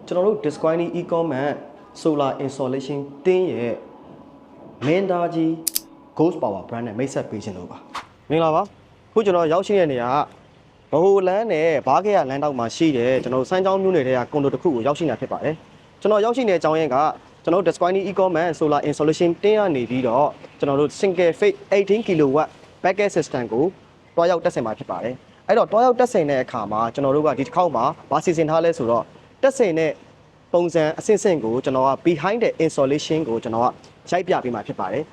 ကျွန်တော်တို့ Disquine 𝐒𝐚𝐥𝐞 Solar Installation တင်းရဲ့မင်းသားကြီး Ghost Power brand နဲ့မိတ်ဆက်ပေးခြင်းလို့ပါမင်္ဂလာပါခုကျွန်တော်ရောက်ရှိတဲ့နေရာကဘဟိုလန်းနဲ့ဘားခဲရလမ်းတောက်မှာရှိတယ်ကျွန်တော်စမ်းချောင်းမြို့နယ်ထဲကကွန်ဒိုတစ်ခုကိုရောက်ရှိနေတာဖြစ်ပါတယ်ကျွန်တော်ရောက်ရှိနေတဲ့အကြောင်းရင်းကကျွန်တော် Disquine 𝐒𝐚𝐥𝐞 Solar Installation တင်းရနေပြီးတော့ကျွန်တော်တို့ single phase 18 kW package system ကိုတွားရောက်တက်ဆင်မှာဖြစ်ပါတယ်အဲ့တော့တွားရောက်တက်ဆင်တဲ့အခါမှာကျွန်တော်တို့ကဒီတစ်ခေါက်မှာဘာစီစဉ်ထားလဲဆိုတော့တက်ဆင်တဲ့ပုံစံအဆင့်ဆင့်ကိုကျွန်တော်က behind the installation ကိုကျွန်တော်ကရိုက်ပြပေးမှာဖြစ်ပါတယ်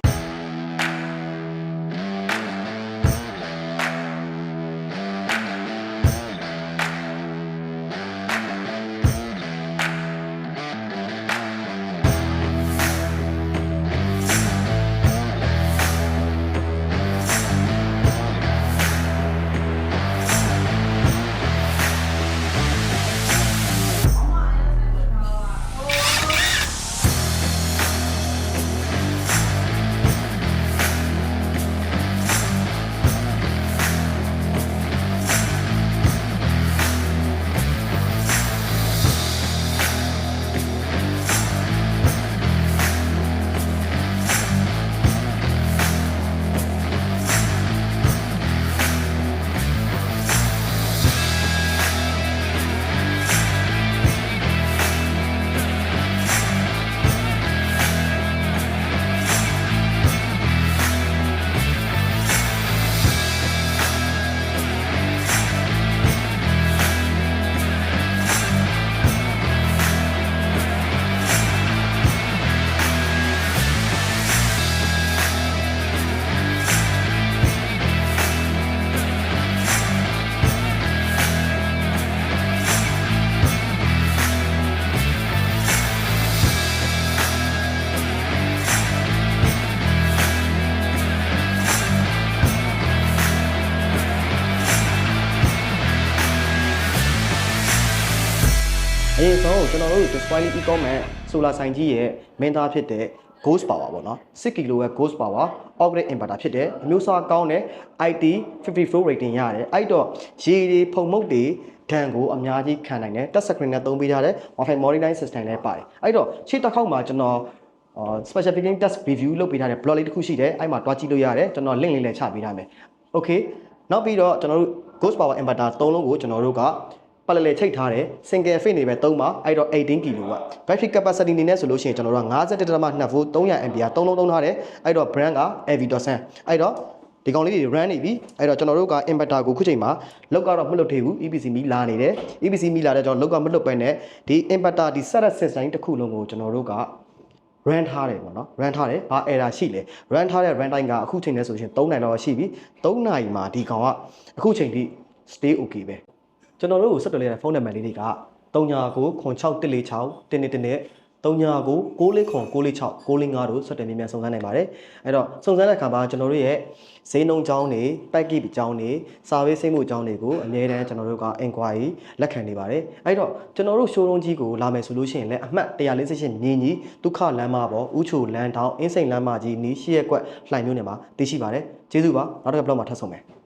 အရင်ဆုံးကျွန်တော်တို့ Disquine 𝐒𝐚𝐥𝐞 Solar ဆိုင်ကြီးရဲ့မင်းသားဖြစ်တဲ့ Ghost Power ပေါ့နော်6 kW Ghost Power Off-grid inverter ဖြစ်တယ်အမျိုးအစားကောင်းတဲ့ IT54 rating ရတယ်အဲ့တော့ရေတွေဖုံမုတ်တွေဒဏ်ကိုအများကြီးခံနိုင်တယ် touch screen နဲ့သုံးပေးထားတဲ့ Wi-Fi monitoring system လည်းပါတယ်အဲ့တော့ရှေ့တစ်ခေါက်မှာကျွန်တော်specification test review လုပ်ပေးထားတဲ့ blog လေးတစ်ခုရှိတယ်အဲ့မှာတွားကြည့်လို့ရတယ်ကျွန်တော် link လေးလည်းချပေးထားမယ် okay နောက်ပြီးတော့ကျွန်တော်တို့ Ghost Power inverter 3လုံးကိုကျွန်တော်တို့ကပါလလေချိတ်ထားတယ် single phase နေပဲသုံးပါအဲ့တော့18 kW battery capacity နေနဲ့ဆိုလို့ရှိရင်ကျွန်တော်တို့က 51.2 volt 300 ampere 3လုံးသုံးထားတယ်အဲ့တော့ brand က 𝐕.SN အဲ့တော့ဒီကောင်လေးတွေ run နေပြီအဲ့တော့ကျွန်တော်တို့က inverter ကိုခုချိန်မှာလောက်ကတော့မလွတ်သေးဘူး EPC မီလာနေတယ် EPC မီလာတဲ့ကြောင့်လောက်ကမလွတ်ပဲနဲ့ဒီ inverter ဒီ set system တစ်ခုလုံးကိုကျွန်တော်တို့က run ထားတယ်ပေါ့နော် run ထားတယ်ဘာ error ရှိလဲ run ထားတဲ့ run time ကအခုချိန်နဲ့ဆိုရင်3နိုင်တော့ရှိပြီ3နိုင်မှာဒီကောင်ကအခုချိန်ထိ stay okay ပဲကျွန်တော်တို့ကိုဆက်သွယ်တဲ့ဖုန်းနံပါတ်လေးတွေက399646 111နဲ့399646 945တို့ဆက်သွယ်မြန်စုံစမ်းနိုင်ပါတယ်အဲ့တော့စုံစမ်းတဲ့အခါမှာကျွန်တော်တို့ရဲ့ဈေးနှုန်းကြောင်းတွေ package ကြောင်းတွေ service စိတ်မှုကြောင်းတွေကိုအမြဲတမ်းကျွန်တော်တို့က inquiry လက်ခံနေပါတယ်အဲ့တော့ကျွန်တော်တို့ showroom ကြီးကိုလာမယ်ဆိုလို့ရှိရင်လည်းအမှတ်148မြင်းကြီးဒုက္ခလမ်းမပေါ်ဥချိုလမ်းတောင်အင်းစိန်လမ်းမကြီးနီးရှိရက်ကွက်လှိုင်မျိုးနယ်မှာတည်ရှိပါတယ်ကျေးဇူးပါနောက်တစ်ခါဘလော့မှာထပ်ဆုံမယ်